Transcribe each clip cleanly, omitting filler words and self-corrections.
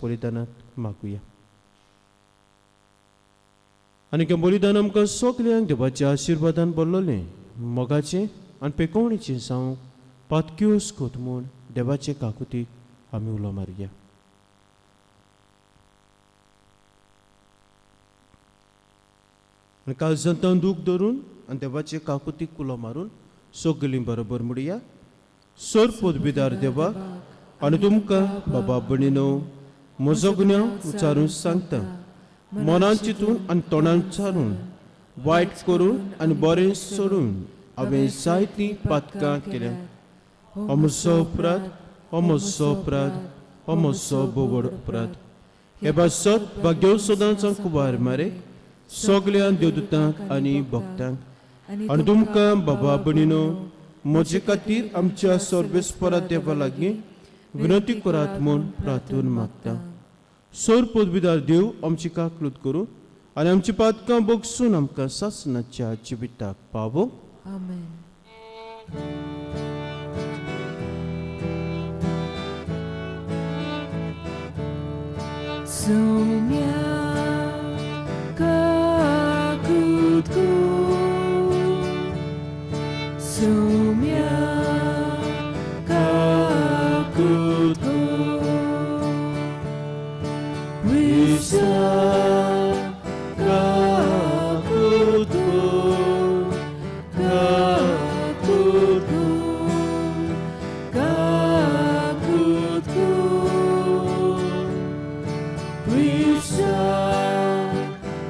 बलिदानात मागुया. आनी हे बलिदान आमकां सगल्यांक देवाच्या आशिर्वादान भरलोलें मोगाचें आनी पेकोवणीचें जावं पातक्योस कोत म्हूण देवाचे काकुतीक आमी उलो मारया. आनी काळजांत दूख धरून आनी देवाचे काकुतीक उलो मारून सगळीं बरोबर म्हणुया. सर पोदबिदार देवा आनी तुमकां बाबा भणीनो म्हजो गुन्यांव उच्चारून सांगता. मनान चिंतून आनी तोंडान चारून वायट करून आनी बरें सोडून हांवें जायतीं पातकां केल्या. हो म्हजो अपराध, हो म्हजो अपराध, हो म्हजो बोवड अपराध. हे बासत भाग्यो सदांच कुबार मारे सगळ्या देवदूतांक आनी भक्तांक आनी तुमकां बाबा भणीनो म्हजे खातीर आमच्या सर्वेस्परा देवा लागीं विनंती करात म्हूण प्रार्थून मागता. सर पदवीदार देव आमची काकलूत करूं आनी आमची पातकां बोगसून आमकां सासणाच्या जिविताक पावो. आमेन. सौम्या काकूत कर, सौम्या काकूत कर, विचार काकूत कर, काकूत कर, काकूत कर, विचार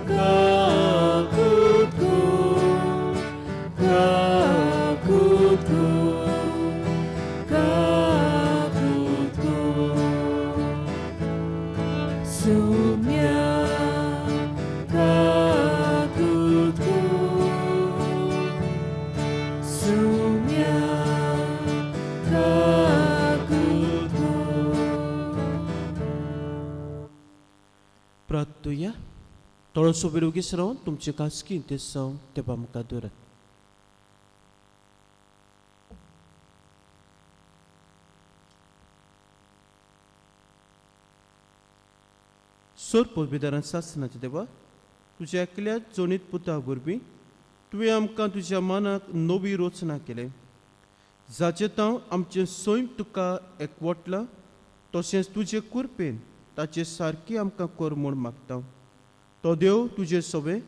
काकूत कर, काकूत कर, काकूत कर, सौम्या काकूत कर, सौम्या काकूत कर. प्रार्थुया. थोडोसो वेळ उगीच रावन तुमचे कासकी ते जावं ते आमकां दवरात. सर पदवीदारान सासणाचे देवा तुज्या एकल्या जोनीत पुता वरवीं तुवें आमकां तुज्या मनाक नवी रचना केले. जाचे तांव आमचें सैम तुका एकवटलां तशेंच तुजे कुरपेन ताचे सारकी आमकां कर म्हूण मागता. तो देव तुजे सवे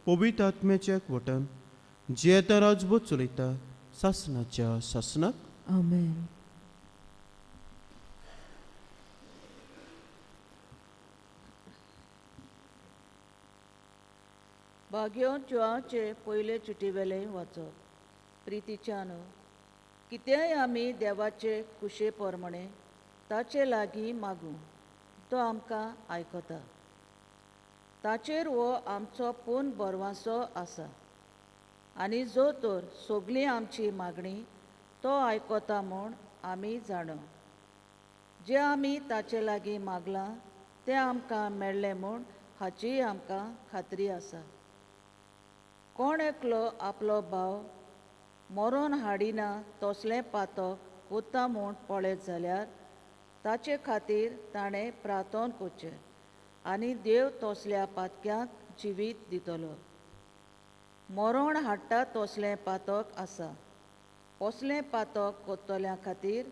पवित्र आत्म्याच्या एकवटान जे येता राजभोग चलयता सासणाच्या सासणाक. आमेन. भाग्योन जुवांचे पयले चिटीवेले वाचप. प्रितीच्यान कितेंय आमी देवाचे कुशे पोरमणे ताचे लागीं मागूं तो आमकां आयकता. ताचेर हो आमचो पूर्ण भरवंसो आसा आनी जो तर सगळीं आमची मागणी तो आयकता म्हूण आमी जाणा. जे आमी ताचे लागीं मागलां तें आमकां मेळ्ळें म्हूण हाची आमकां खात्री आसा. कोण एकलो आपलो भाव मरोन हाडिना तसलें पातक कोत्ता म्हूण पळयत जाल्यार ताचे खातीर ताणें प्रार्थना करचें आनी देव तसल्या पातक्यांक जिवीत दितलो. मरण हाडटा तसलें पातक आसा. असलें पातक कोत्तोल्या खातीर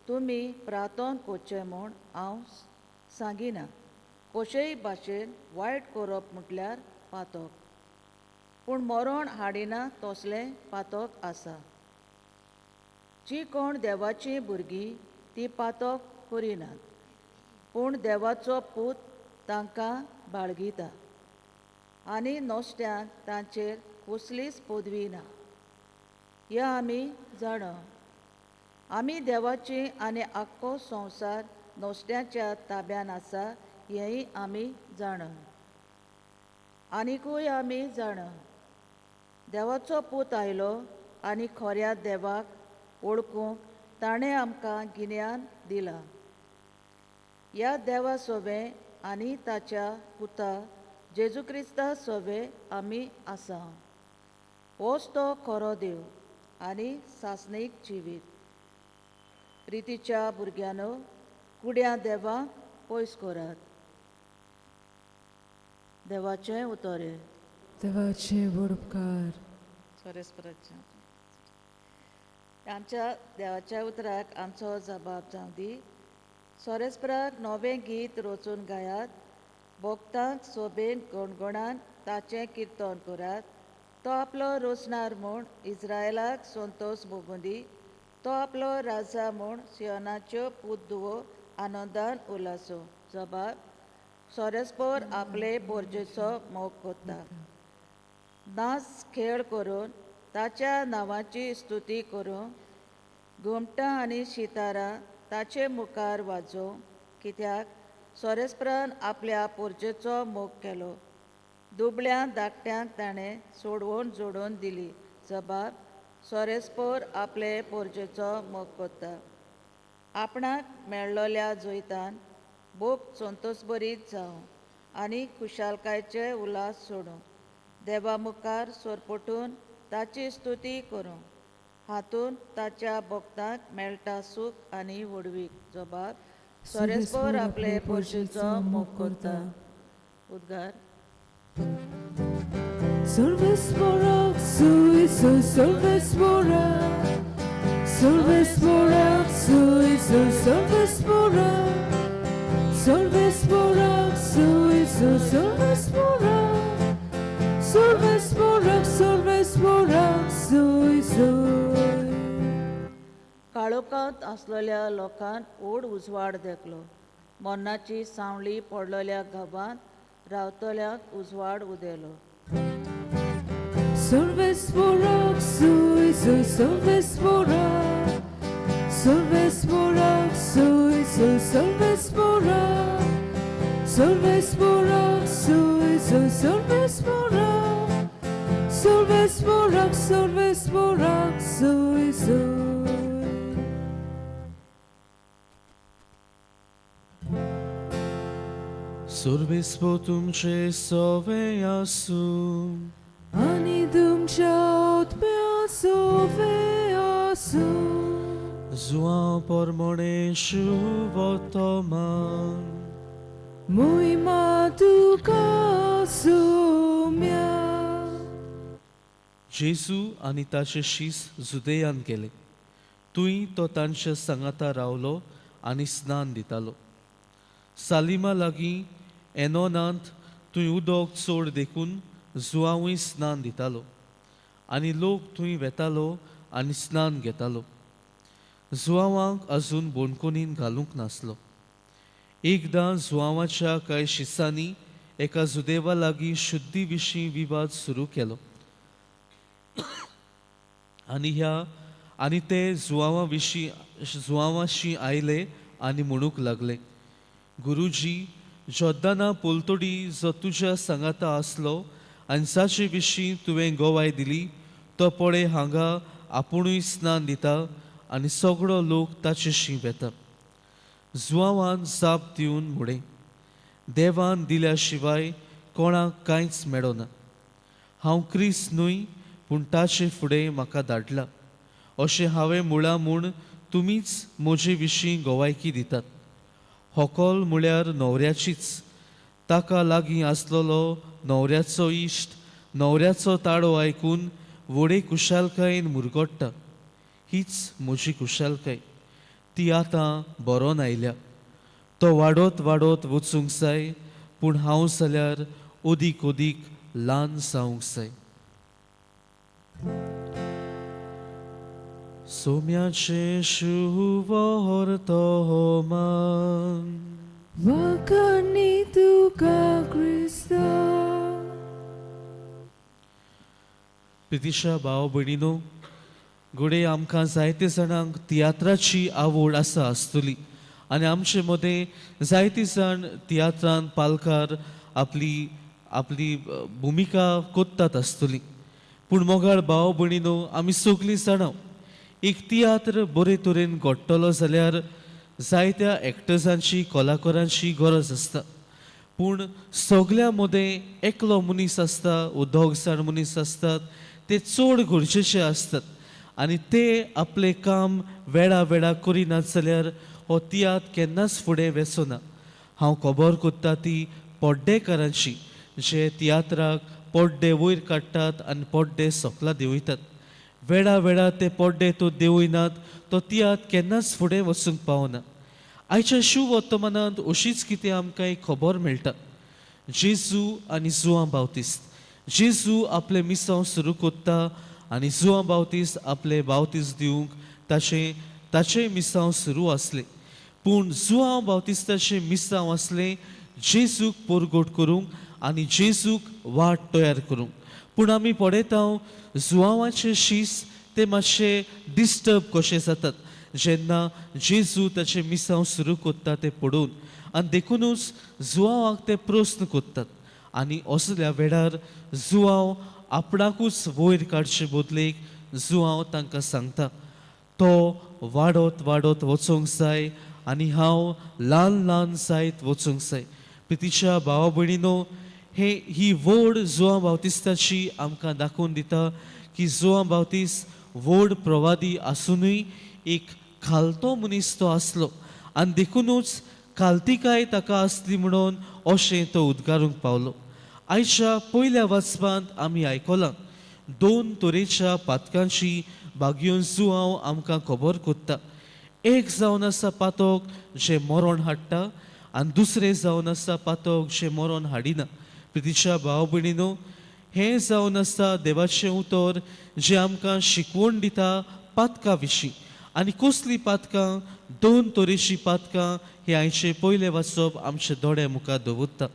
तुमी प्रार्थना करचें म्हूण हांव सांगिना. कशेय भाशेन वायट करप म्हटल्यार पातक, पूण मरण हाडिना तसलें पातक आसा. जीं कोण देवाचीं भुरगीं तीं पातक करिनात, पूण देवाचो पूत तांकां बाळगिता आनी नोसत्यांक तांचेर कसलीच पदवी ना. हें आमी जाणा. आमी देवाची आनी आख्खो संवसार नोसत्याच्या ताब्यान आसा हेंय आमी जाणा. आनीकूय आमी जाणा देवाचो पूत आयलो आनी खोऱ्या देवाक वळखूंक ताणें आमकां गिन्यान दिलां. ह्या देवा सोबे आनी ताच्या पुता जेजू क्रिस्ता सोबे आमी आसा. होच तो खरो देव आनी सासणीक जिवीत. प्रितीच्या भुरग्यानो, कुड्या देवाक पयस करात. देवाचें उतोरे. देवाचे उपकार. सोरेस्पराच्या आमच्या देवाच्या उतराक आमचो जबाब जावं दी. सोरेस्पराक नवें गीत रचून गायात. भोगतांक सोबेन गणगणान ताचें किर्तन करात. तो आपलो रोसणार म्हूण इस्रायलाक संतोश भोगूं दी. तो आपलो राजा म्हूण सियोनाच्यो पूत धुवो आनंदान उलासो. जबाब सोरेस्पोर आपले पोरजेचो मोग कोत्ता. नाच खेळ करून ताच्या नांवाची स्तुती करूं. घुमटां आनी शितारां ताचे मुखार वाजोवं. कित्याक सोरेस्परान आपल्या पोरजेचो मोग केलो. दुबळ्या धाकट्यांक ताणें सोडवून जोडून दिली. जबाब सोरेस्पोर आपले पोरजेचो मोग कोत्ता. आपणाक मेळ्ळोल्या जोयतान भोग संतोशभरीत जावं आनी खुशालकायेचे उलास सोडूं. देवा मुखार सोरपटून ताची स्तुती करूं. हातून ताच्या भक्तांक मेळटा सूख आनी वडवीक. जबाब सोरेस्पोर आपले पोरजेचो मोग कोत्ता. उद्गार. Solvesporak, suizo, solvesporak. Solvesporak, suizo, solvesporak. Solvesporak, suizo, solvesporak. Solvesporak, solvesporak, suizo. काळोखांत आसलेल्या लोकांक ओड उजवाड देखलो. मोन्नाची सावळी पडलेल्या गांवांत रावतल्यांक उजवाड उदेलो. Solvesporak, suizo, solvesporak. Solvesporak, suizo, solvesporak. Solvesporak, suizo, solvesporak. Solvesporak, solvesporak, suizo. Sorbespo तुमचे सोवे आसू. Ani तुमच्या odmiasowe asu. Zła pormone shuvotoman. Mój matuka sumia. जेजू आनी ताचे शीस जुदेयान गेले. तुई तो तांच्या सांगाता रावलो आनी स्नान दितालो. सालिमा लागीं एनोनांत तुई उदोक चोड देखून जुआवूय स्नान दितालो आनी लोक थंय वेतालो आनी स्नान घेतालो. जुआवांक आजून बोणकुनीन घालूंक नासलो. एकदां जुआवाच्या कांय शिसांनी एका जुदेवा लागीं शुद्धी विशीं विवाद सुरू केलो आनी ते जुआवाशी आयले आनी म्हणूंक लागले, गुरुजी, जोद्दाना पोलतोडी जो तुज्या सांगाता आसलो आनी जाचे विशीं तुवें गोवाय दिली, तो पळय हांगा आपुणूय स्नान दिता आनी सगळो लोक ताचेशी वेता. जुआवान जाप दिवन म्हणलें, देवान दिल्या शिवाय कोणाक कांयच मेळना. हांव क्रिस्त न्हय, पूण ताचे फुडें म्हाका धाडला अशें हांवें म्हळां म्हूण तुमीच म्हजे विशीं गोवायकी दितात. होकोल म्हळ्यार न्हवऱ्याचीच. ताका लागीं आसलेलो न्हवऱ्याचो इश्ट न्हवऱ्याचो ताळो आयकून व्हडे कुशालकायेन मुरगोडटा. हीच म्हजी कुशालकाय. ती आतां बरोन आयल्या. तो वाडोत वाडोत वचूंक जाय, पूण हांव जाल्यार ओदीक ओदीक ल्हान जावंक जाय. सोम्याचे शुभ वर्तमान. Wakani tuka Krista. प्रितिशा भाव भयणीनो, घोडे आमकां जायते जाणांक तियात्राची आवड आसा आसतली आनी आमचे मदें जायती जाण तियात्रांत पालकार आपली भुमिका कोत्तात आसतली. पूण मोगाळ भाव भयणीनो, आमी सगळीं जाणां एक तियात्र बरे तरेन घडटलो जाल्यार जायत्या एक्टर्सांची कलाकारांची गरज आसता. पूण सगळ्या मदें एकलो मनीस आसता, दोग जाण मनीस आसतात, ते चड गरजेचे आसतात आनी ते आपलें काम वेळा वेळा करिनात जाल्यार हो तियात्र केन्नाच फुडें वचना. हांव खबर कोत्ता ती पोड्डेकारांची जे तियात्राक पोड्डे वयर काडटात आनी पोड्डे सकला देंवयतात. वेळा वेळा ते पोड्डे तो देंवयनात तो तियात्र केन्नाच फुडें वचूंक पावना. आयच्या शुभ वर्तमानांत अशीच कितें आमकां एक खबर मेळटा. जेजू आनी जुआं बावतिस्त. जेजू आपले मिसांव सुरू कोत्ता आनी जुआं बावतिस्त आपले बावतिस्त दिवंक ताचे मिसांव सुरू आसले. पूण जुआं बावतिस्ताचे मिसांव आसले जेजूक पोरगोट करूंक आनी जेजूक वाट तयार करूंक. पूण आमी पळयता जुआंवाचे शीस ते मातशे डिस्टर्ब कशे जातात जेन्ना जेजू ताचे मिसांव सुरू कोत्ता ते पडून. आनी देखूनच जुआंवाक ते प्रस्न कोत्तात. आनी असल्या वेळार जुआंव आपणाकूच वयर काडचे बदलेक जुआंव तांकां सांगता तो वाडत वाडत वचोंक जाय आनी हांव ल्हान ल्हान जायत वचोंक जाय. प्रितीच्या भावा भयणीनो, ही व्हड जुआं बावतिस्ताची आमकां दाखोवन दिता की जुआं बावतिस्त व्हड प्रवादी आसुनूय एक खालतो मनीस तो आसलो आनी देखूनच खालतीकाय ताका आसली म्हणून अशें तो उद्गारूंक पावलो. आयच्या पयल्या वाचपांत आमी आयकलां 2 तरेच्या पातकांची बागयोन जुआंव आमकां खबर कोत्ता. एक जावन आसा पातक जे मरण हाडटा आनी दुसरें जावन आसा पातक जे मरण हाडिना. प्रितीच्या भाव भयणीनो, हें जावन आसा देवाचें उतर जें आमकां शिकवण दिता पातकां विशीं. आनी कसलीं पातकां? 2 तरेचीं पातकां हें आयचें पयलें वाचप आमचे दोळे मुखार दवरता.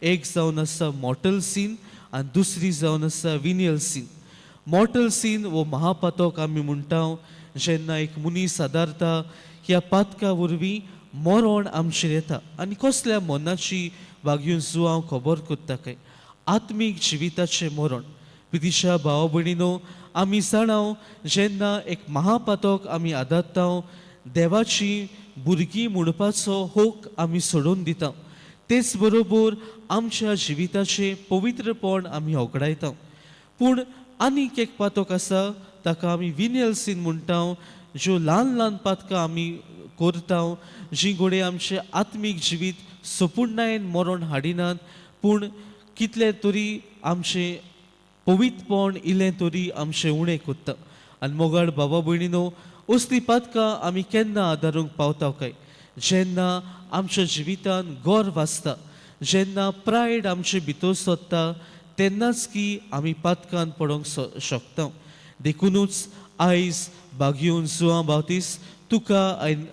एक जावन आसा मॉर्टल सीन आनी दुसरी जावन आसा विनियल सीन. मॉर्टल सीन वो महापातक आमी म्हणटा जेन्ना एक मनीस आदारता ह्या पातका वरवीं मरण आमचेर येता. आनी कसल्या मरणाची वागयून जुआंव खबर कोत्ता काय? आत्मीक जिविताचें मरण. प्रितीच्या भाव भयणीनो, आमी जाणाव जेन्ना एक महापातक आमी आदारता देवाची भुरगीं म्हणपाचो होक आमी सोडून दिता. तेच बरोबर आमच्या जिविताचें पवित्रपण आमी होगडायता. पूण आनीक एक पातक आसा ताका आमी विनियल सीन म्हणटा. ज्यो ल्हान ल्हान पातकां आमी करता जीं घोडे आमचें आत्मीक जिवीत संपूर्णायेन मरण हाडिनात पूण कितले तरी आमचें पवित्रपण इल्लें तरी आमचें उणें कोत्ता. आनी मोगाळ बाबा भयणीनो, असलीं पातकां आमी केन्ना आदारूंक पावता काय? जेन्ना आमच्या जिवितान गर्व आसता, जेन्ना प्रायड आमचे भितर सोदता तेन्नाच की आमी पातकान पडोंक शकता. देखूनच आयज बागयोन जुआं बावतिस्त तुका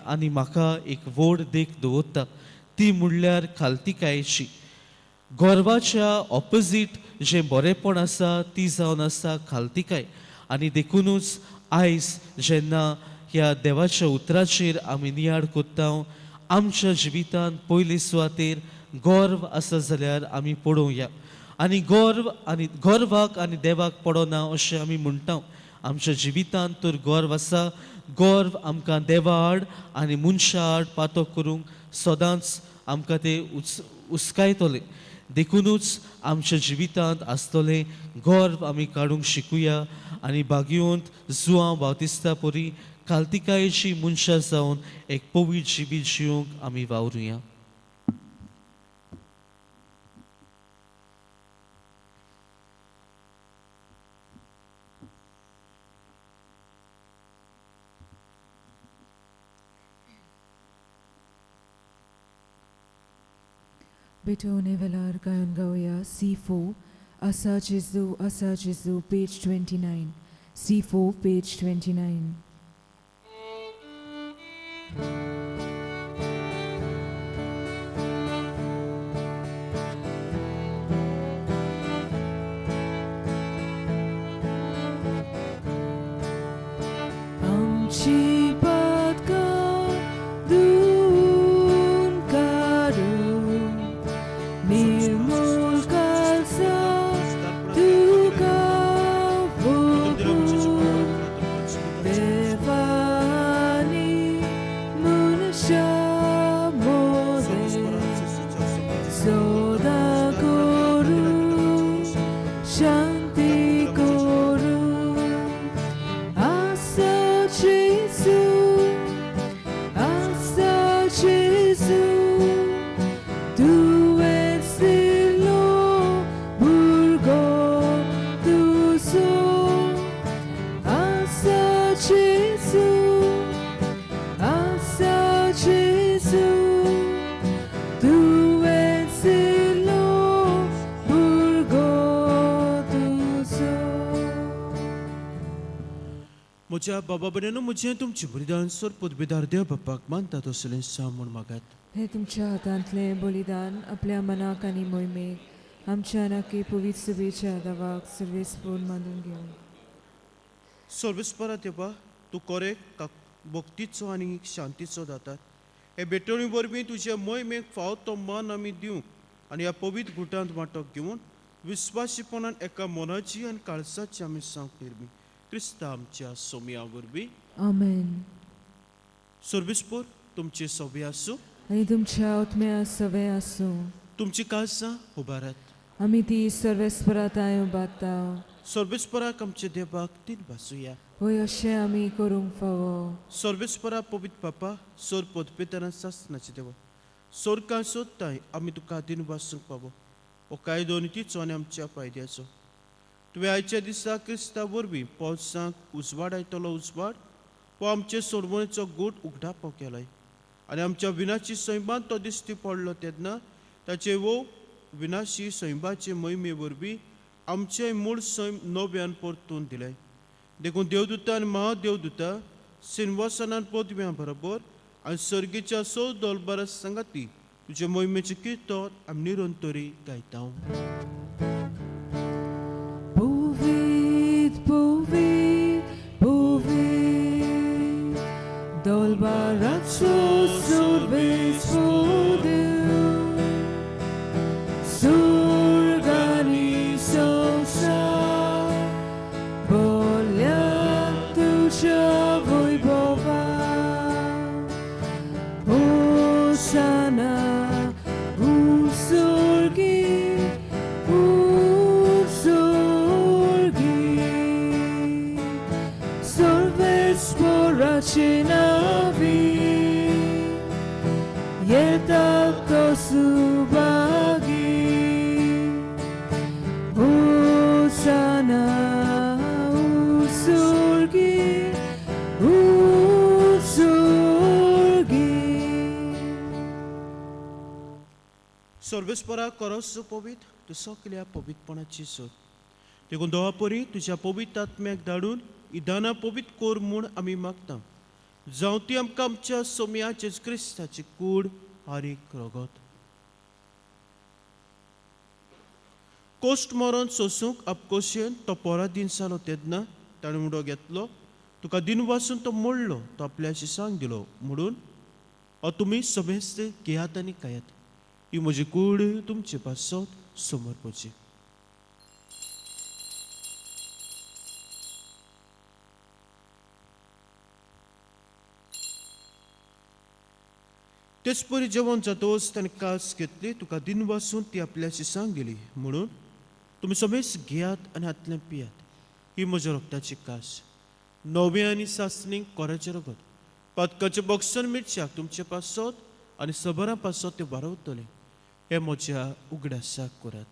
आनी म्हाका एक व्हड देख दवरता. ती म्हणल्यार खालतीकायेची. गर्वाच्या ऑपोजीट जें बरेंपण आसा ती जावन आसा खालतीकाय. आनी देखूनच आयज जेन्ना ह्या देवाच्या उतराचेर आमी नियाळ कोत्ता आमच्या जिवितान पयले सुवातेर गर्व आसा जाल्यार आमी पळोवया. आनी गर्वाक आनी देवाक पडना अशें आमी म्हणटा. आमच्या जिवितान तर गर्व आसा. गर्व आमकां देवा आड आनी मनशा आड पातक करूंक सदांच आमकां ते उस्कायतले. देखूनच आमच्या जिवितांत आसतलें गर्व आमी काडूंक शिकुया आनी बागयोंत जुआं बावतिस्ता परी खालतीकायेची मनशां जावन एक पवित्र जिवीत जिवंक आमी वावरुया. Betone velar gayon gauya C4 Asa Jesu page 29. C4 page 29. Amchi patka dun karu nirmol kalsa tuka vogu devani munasha mode soda guru shanti guru asa Jesu म्हज्या बाबा बरेनो म्हजें तुमचें बलिदान सोर पदवीदार देव बापाक मानतात असलें सांग म्हूण मागात. हे तुमच्या हातांतले बलिदान आपल्या मनाक आनी मोहिमेक आमच्या नक्की पवित्र सभेच्या दावाक सर्वेस्पूर्ण मानून घेवन सर्वेस्परा देवा तूं कोरे भक्तीचो आनी शांतीचो दातात. हे भेटोवणी वरवीं तुज्या मोहिमेक फावो तो मान आमी दिवंक आनी ह्या पवित्र गुटांत वांटो घेवन विस्वासीपणान एका मनाची आनी काळजाची आमी सांग निर्मी क्रिस्ता आमच्या सोम्या वरवीं. आमेन. सर्वेस्पर तुमचे सवे आसूं, आनी तुमच्या आत्म्या सवे आसूं. तुमची काळजां उबारात. आमी ती सर्वेस्पराताय उबारता. सर्वेस्पराक आमचे देवाक तीन भासूया. वय अशें आमी करूंक फावो. सर्वेस्परा पवित्र बापा सोर पदपेताना सासनाचे देवा सोर कांय सोदताय आमी तुका दिन वासूंक पावो हो कायदो नितीचो आनी आमच्या फायद्याचो. तुवें आयच्या दिसा क्रिस्ता वरवीं पावसांक उजवाड आयतलो उजवाड हो आमचे सोडवणेचो गोट उगडापाव केलाय आनी आमच्या विनाची सैमान तो दिश्टी पडलो तेन्ना ताचे वो विनाशी सैमाचे मोहिमे वरवीं आमचे मूळ सैम नव्यान परतून दिले. देखून देवदूता आनी महादेवदूता सिंहासनान पदव्यां बरोबर आनी सर्गीच्या सौ दोलबार सांगाती तुजे मोहिमेचे किर्तन आमी निरंतरी गायता. Povid, povid, povid, dolbarazzo sorvespodu, surgani sosa, volia tuja vojbova, Hosanna, usurgi, Sporačenavi je tako subagi Hosana usurgi सर्वेस्परा करस पवित तूं सगल्या पवित्रपणाची सोद. देखून दोहा परी तुज्या पवित्र आत्म्याक धाडून इदाना पवित्र कोर म्हूण आमी मागता. जावं ती आमकां आमच्या सोम्याचे क्रिस्ताची कूड आरीक रगत. कोश्ट मरण सोसूंक आपकोशेन तो पोरा दिन जालो तेन्ना ताणें उडो घेतलो. तुका दिन वासून तो मोडलो तो आपल्याशी सांग दिलो म्हणून हो तुमी समेस्त घेयात आनी खायात. ही म्हजी कूड तुमचे पासत समर्पची. तेच परी जेवण जातोच ताणें कास घेतली. तुका दिन वासून ती आपल्याशी सांग दिली म्हणून तुमी समेस्त घेयात आनी हातल्यान पियात. ही म्हज्या रक्ताची कास नवे आनी सासणीक कोऱ्याचें रगत पातकाचें बक्षण मिरच्याक तुमचे पासत आनी सबरां पासत ते वारवतले. हे म्हज्या उगडासाक करात.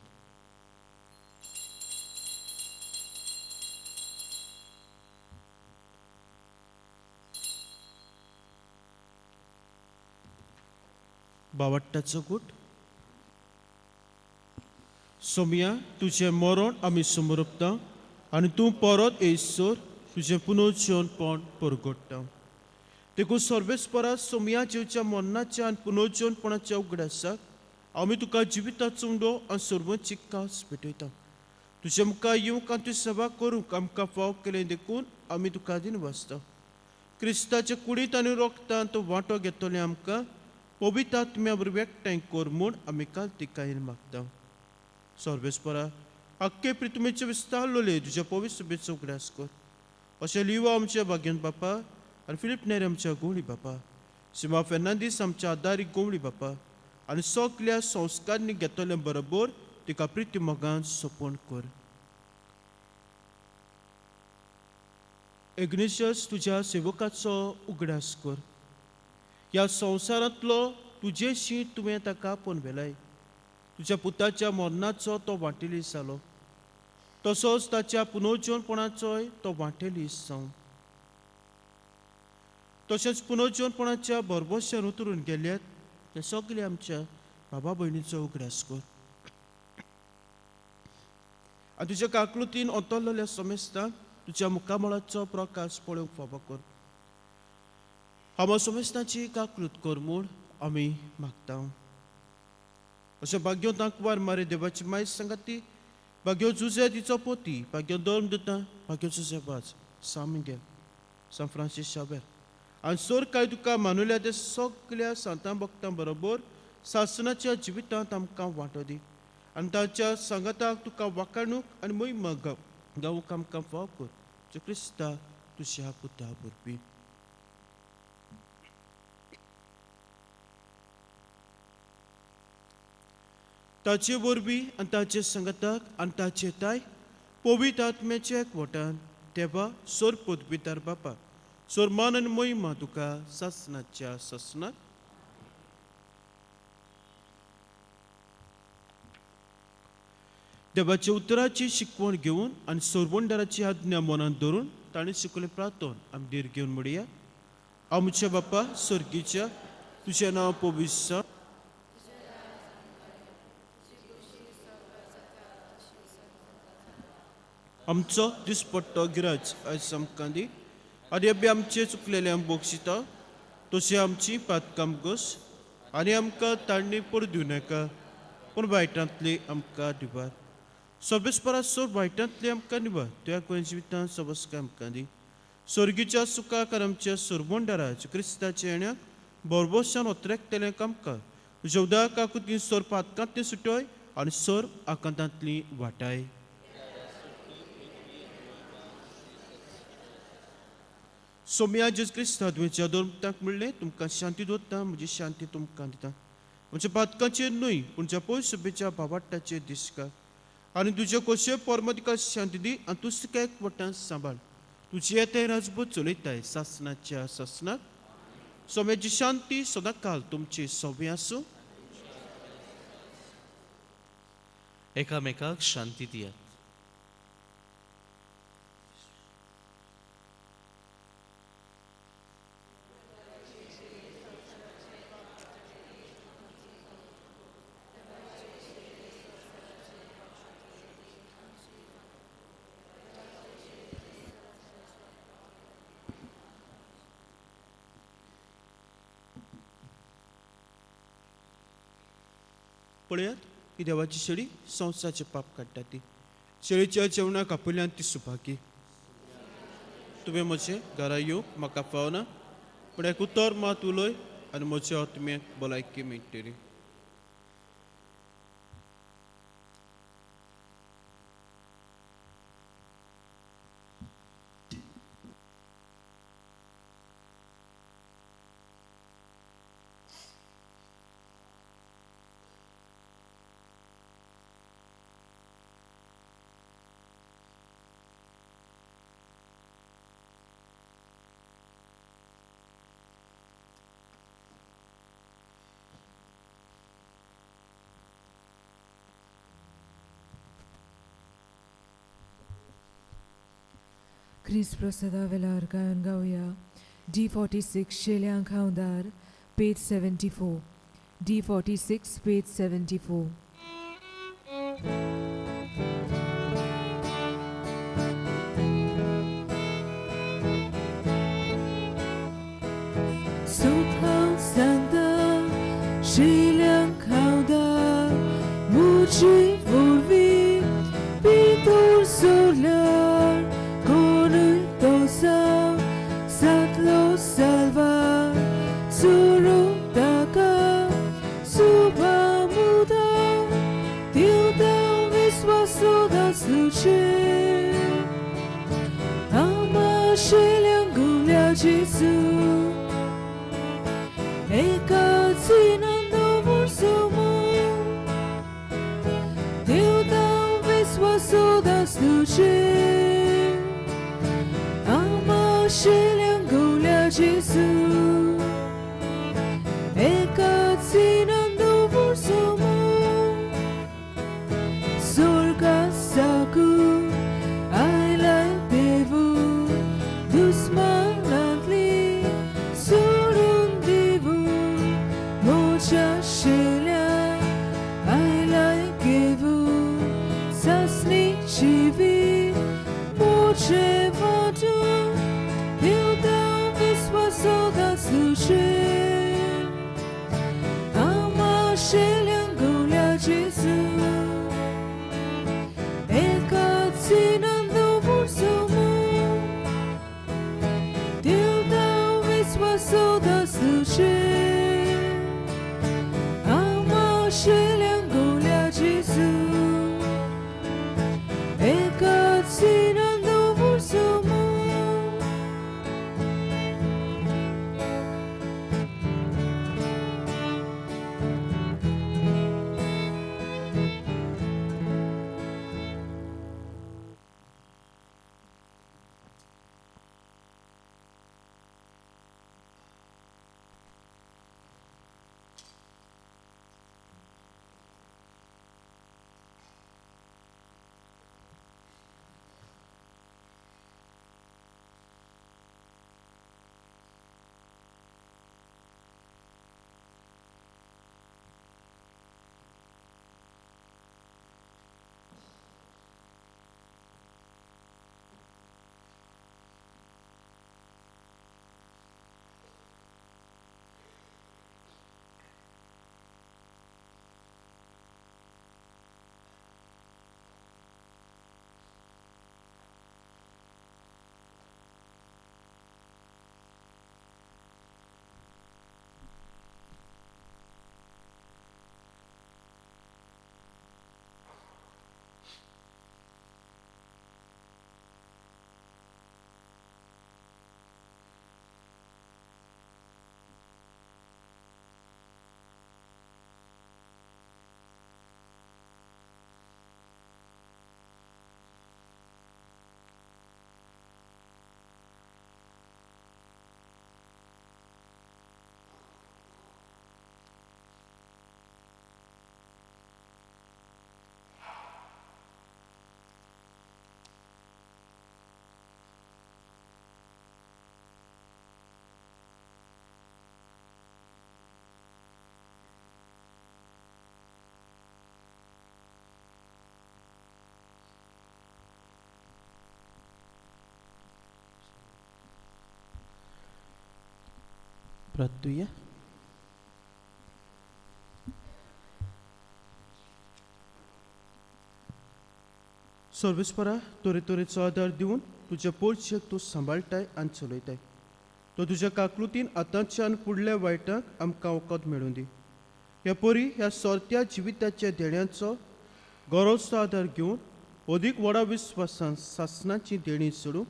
बावट्टाचो गूट. सोम्या तुजें मरण आमी समरपता आनी तूं परत येयसर तुजें पुनर्जीवनपण परगट्टा. देखून सर्वेस्परा सोम्या जिवच्या मरणाच्या आनी पुनर्जीवनपणाच्या उगडासाक आमी तुका जिविताचो उंडो आनी सर्वची कास भेटयता. तुजे मुखार येवंक आनी तुजी सेवा करूंक आमकां फाव केलें देखून आमी तुका दिन वाचता. क्रिस्ताचे कुडीत आनी रोगतांत तो वांटो घेतले आमकां पवित्र आत्म्या बरोबर एकठांय कर म्हूण आमी काल तिकायेन मागता. सर्वेस्परा आख्खे प्रितमेचे विस्तारलोले तुज्या पवित्र सभेचो उगडास कर. अशें लिवा आमच्या भाग्यन बापा आनी फिलिप नेरे आमच्या गोवळी बापा सिमा फेर्नांदीस आमच्या आदारी गोवळी बापा आनी सगल्या संस्कारांनी घेतले बरोबर तिका प्रिती मोगान सोपोन कर. इग्निशियस तुज्या सेवकाचो उगडास कर. ह्या संवसारांतलो तुजेशी तुवें ताका पोनवेलाय. तुज्या पुताच्या मरणाचो तो वांटेली जालो तसोच ताच्या पुनर्जीवनपणाचोय तो वांटेली जावं. तशेंच पुनर्जीवनपणाच्या बरबशान उतरून गेल्यात ते सगळे आमच्या बाबा भयणीचो उगडास कर. आनी तुज्या काकलुतीन ओतरलेल्या समेस्तांक तुज्या मुखामळाचो प्रकाश पळोवंक फावो कर. हांव सोमेस्ताची काकलूत कर म्हूण आमी मागता. अशें भाग्यो दाखवार मारे देवाची माय सांगाती, भाग्यो जुजे तिचो पोती, भाग्यो धर्म दिता, भाग्यो जुजे बाज, San Miguel, San Francis Shabir, आनी सोर काय तुका मानुल्या ते सगळ्या सांतां भक्तां बरोबर सासणाच्या जिवितांत आमकां वांटो दी, आनी ताच्या सांगाताक तुका वाखाणूक आनी मोहिमा गावूंक आमकां फाव कर. जे क्रिस्ता तुज्या पुता वरवीं. ताचे वरवीं आनी ताचे संगताक आनी ताचे ताय पवित्र आत्म्याचे एकवटान देवा सोर पोदबिदार बापा, सोर मान आनी मोहिमा तुका सासणाच्या सासणाक. देवाच्या उतराची शिकवण घेवन आनी सोरवंडाराची आज्ञा मनांत धरून ताणें शिकयलें प्रार्थोन आमी धीर घेवन म्हणया. आमच्या बापा सर्गीच्या, तुजें नांव पवित्र जावं. आमचो दिसपट्टो गिराज आयज आमकां दी, आनी आमी आमचे चुकलेले आमी बोगशिता तशें आमची पातकां घोस, आनी आमकां ताणणी पडूं दिवं नाका, पूण वायटांतली आमकां दिवार. सोबेस्परा सोर वायटांतली आमकां निवार, तुया कोण जिवितांत सबस्काय आमकां दी. सर्गीच्या सुखाक आनी आमच्या सोरवंडाराच्या क्रिस्ताच्या येण्याक बरोबरशान ओतरेकतलें आमकां तुज्या उदक काकुती सोर पातकांतली सुटोय आनी सोर आकांतांतली वाटाय. सोम्या जेज क्रिस्ता तुवें दोरमताक म्हणलें, तुमकां शांती दवरता, म्हजी शांती तुमकां दिता. म्हणजे पातकांचेर न्हय पूण ज्या पयस सभेच्या भावाटाचेर दिसका, आनी तुजे खोशये पोरमो तिका शांती दी, आनी तूं तिका एकवटान सांबाळ. तुजी येते राजपूत चलयताय सासणाच्या सासणाक. सोम्याची शांती सदां काल तुमची सोबे आसूं. एकामेकाक शांती दियात. पळयात ही देवाची शेळी संवसाराचे पाप काडटा ती. शेळीच्या जेवणाक आपल्यान ती सुभागी. तुवें म्हजे घरा येवंक म्हाका फावना, पूण एक उतर मात उलय आनी म्हज्या आत्म्याक भलायकी मेळटली. ख्रिस्त प्रसादा वेळार गायन गावया. D46 शेल्यांक खावदार, page 74. D46, page 74. Sothaw santa शेल्यांक खावदार, मुजी volvi pitor solar. Satlo salva suru taka suba muda tiuda viswaso da sluche ama sheliang gulya Jesu eka zinando vorsomo tiuda viswaso da sluche शेल्यांक गवल्या जेसू एकाच सिनांदो वर्सोमो सोर्गात साकू आयलाय देवू दुस्मानांतली सोडून दिवू मोच्या शेल्याक आयलाय गेवू सासणी जिवी Gesù, e catsinando 불소문 Điều đạo viswa soda sushi Ama shiliang golia Gesù, e catsinando 불소문 प्रार्थूया. सर्वेस्परा तोरेचो आदार दिवन तुज्या पोटशेक तूं सांबाळटाय आनी चलयताय. तो तुज्या काकलुतीन आतांच्यान फुडल्या वायटाक आमकां वखद मेळून दी. ह्या परी ह्या सोरत्या जिविताच्या देण्यांचो गरजचो आदार घेवन अदीक व्हडा विस्वासान सासणाची देणी सोडून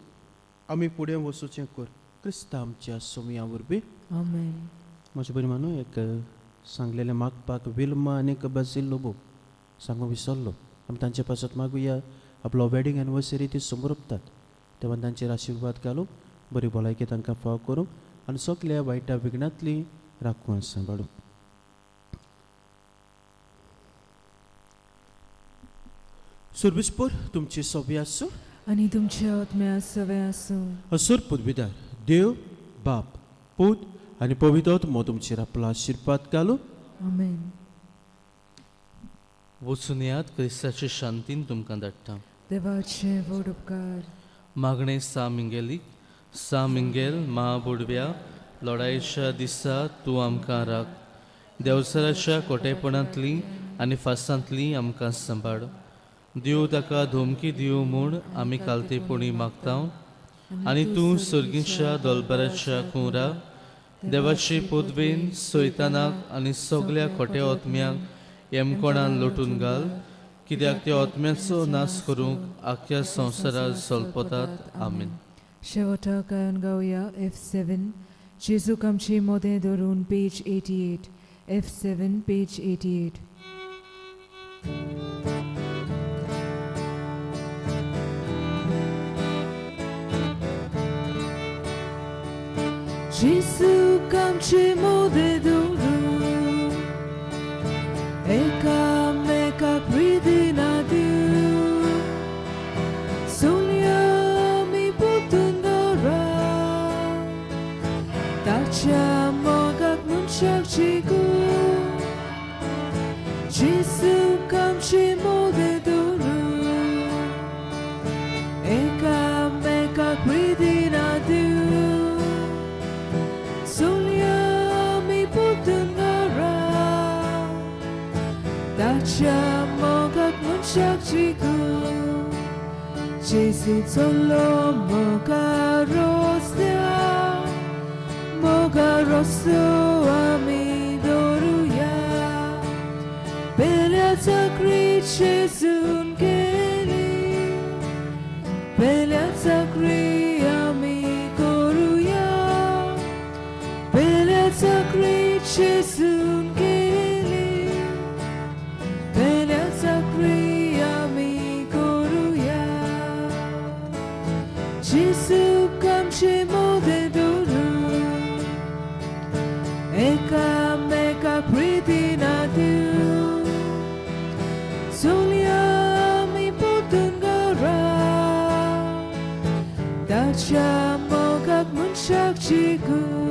आमी फुडें वचूचें कर. क्रिस्ता आमच्या सोमया वरवीं Amen. म्हज्या बरी मानू एक सांगलेलें मागपाक विल्मा आनी बाजील लोबो सांगूंक विसरलो. आमी तांचे पासत मागुया आपलो वेडींग एनिवर्सरी ती समोर ओंपतात तेव्हा तांचेर आशिर्वाद घालूं, बरी भलायकी तांकां फाव करूं आनी सगल्या वायटा विघ्नांतली राखून सांबाळूं. सुरविस्पोर तुमची सोबी आसूं आणि तुमच्या आत्म्या सवे आसूं. असुर पुदविदार देव बाप पूत आनी पवित्र आत्मो तुमचेर आपलो आशिर्वाद घालूं. Amen. वचून यात क्रिस्ताची शांतीन तुमकां धाडटा. देवाचे व्हड उपकार. मागणे सा मिंगेल महाबुडव्या लढायेच्या दिसा तूं आमकां राख. देवसराच्या कोटेपणांतली आनी फासांतली आमकां सांबाळ. देव ताका धोमकी दिवं म्हूण आमी कालतेपणी मागता. आनी तूं सर्गीच्या दोलबराच्या कुंवरा देवाचे पदवेन सैतानाक आनी सगल्या खोट्या आत्म्यांक येमकोणान लोटून घाल, कित्याक त्या आत्म्याचो नाश करूंक आख्या संवसारात सोलपतात. आमीन. शेवटा गायन गावया F7. जेजूक आमचे मोदें धरून पेज 88. F7 page 88. जेजूक आमचे मोदें धरून एकामेकाक प्रिदिना दिवं सोल्या आमी पोतून दवरा ताच्या मोगाक मनशाक जिगूं. जेजूक आमचे मोदें धरून एकामेकाक प्रिदिना दिवं सोल्या आमी पोतून दवरा ताच्या 다시야 뭐가 문짝지고 예수 솔로 뭐가 로스야 뭐가 로스 아미도루야 벨야자 그리 예수 게리 벨야자 그리 아미고루야 벨야자 그리 예수 게리 벨야자 그리 아미고루야 예수 감시 모델도루 에카 메카 프리티나두 솔리아미 보tun가라 다차 모각 문짝지구